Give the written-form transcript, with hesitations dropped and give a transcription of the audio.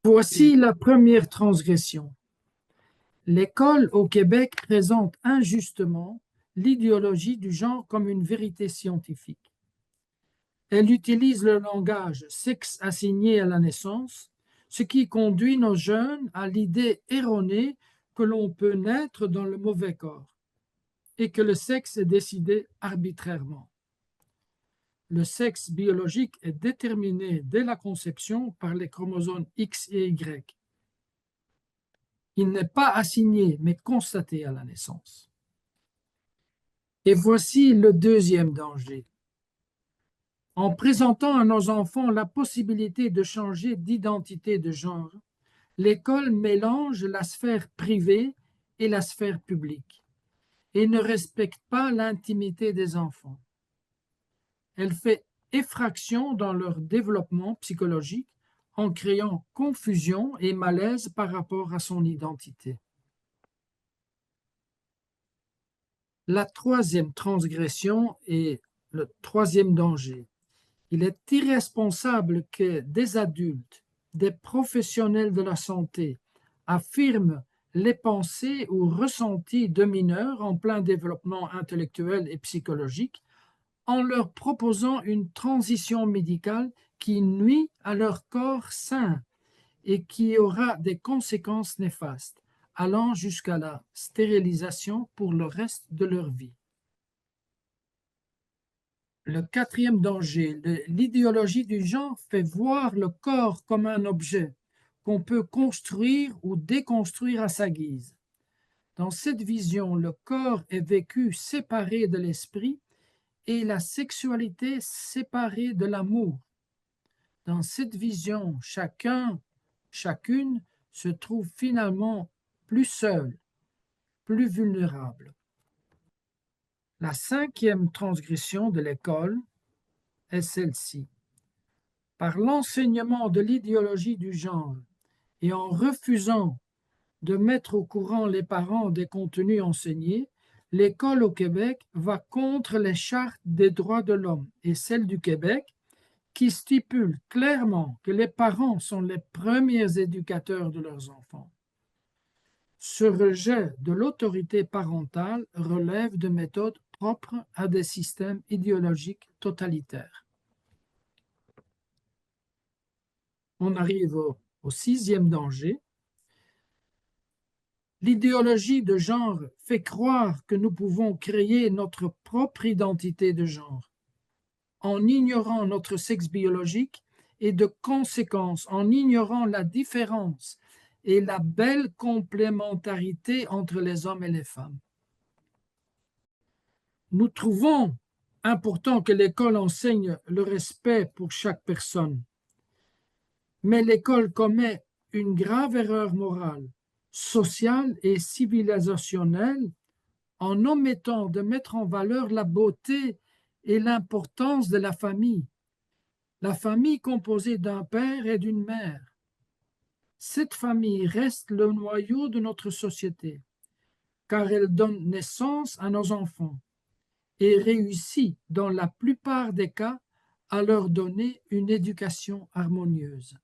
Voici la première transgression. L'école au Québec présente injustement l'idéologie du genre comme une vérité scientifique. Elle utilise le langage sexe assigné à la naissance, ce qui conduit nos jeunes à l'idée erronée que l'on peut naître dans le mauvais corps et que le sexe est décidé arbitrairement. Le sexe biologique est déterminé dès la conception par les chromosomes X et Y. Il n'est pas assigné, mais constaté à la naissance. Et voici le deuxième danger. En présentant à nos enfants la possibilité de changer d'identité de genre, l'école mélange la sphère privée et la sphère publique et ne respecte pas l'intimité des enfants. Elle fait effraction dans leur développement psychologique en créant confusion et malaise par rapport à son identité. La troisième transgression est le troisième danger. Il est irresponsable que des adultes, des professionnels de la santé affirment les pensées ou ressentis de mineurs en plein développement intellectuel et psychologique en leur proposant une transition médicale qui nuit à leur corps sain et qui aura des conséquences néfastes, allant jusqu'à la stérilisation pour le reste de leur vie. Le quatrième danger, l'idéologie du genre fait voir le corps comme un objet qu'on peut construire ou déconstruire à sa guise. Dans cette vision, le corps est vécu séparé de l'esprit et la sexualité séparée de l'amour. Dans cette vision, chacune se trouve finalement plus seule, plus vulnérable. La cinquième transgression de l'école est celle-ci. Par l'enseignement de l'idéologie du genre et en refusant de mettre au courant les parents des contenus enseignés, l'école au Québec va contre les chartes des droits de l'homme et celles du Québec qui stipulent clairement que les parents sont les premiers éducateurs de leurs enfants. Ce rejet de l'autorité parentale relève de méthodes propres à des systèmes idéologiques totalitaires. On arrive au sixième danger. L'idéologie de genre fait croire que nous pouvons créer notre propre identité de genre en ignorant notre sexe biologique et de conséquence en ignorant la différence et la belle complémentarité entre les hommes et les femmes. Nous trouvons important que l'école enseigne le respect pour chaque personne, mais l'école commet une grave erreur morale, sociale et civilisationnelle en omettant de mettre en valeur la beauté et l'importance de la famille composée d'un père et d'une mère. Cette famille reste le noyau de notre société, car elle donne naissance à nos enfants et réussit, dans la plupart des cas, à leur donner une éducation harmonieuse.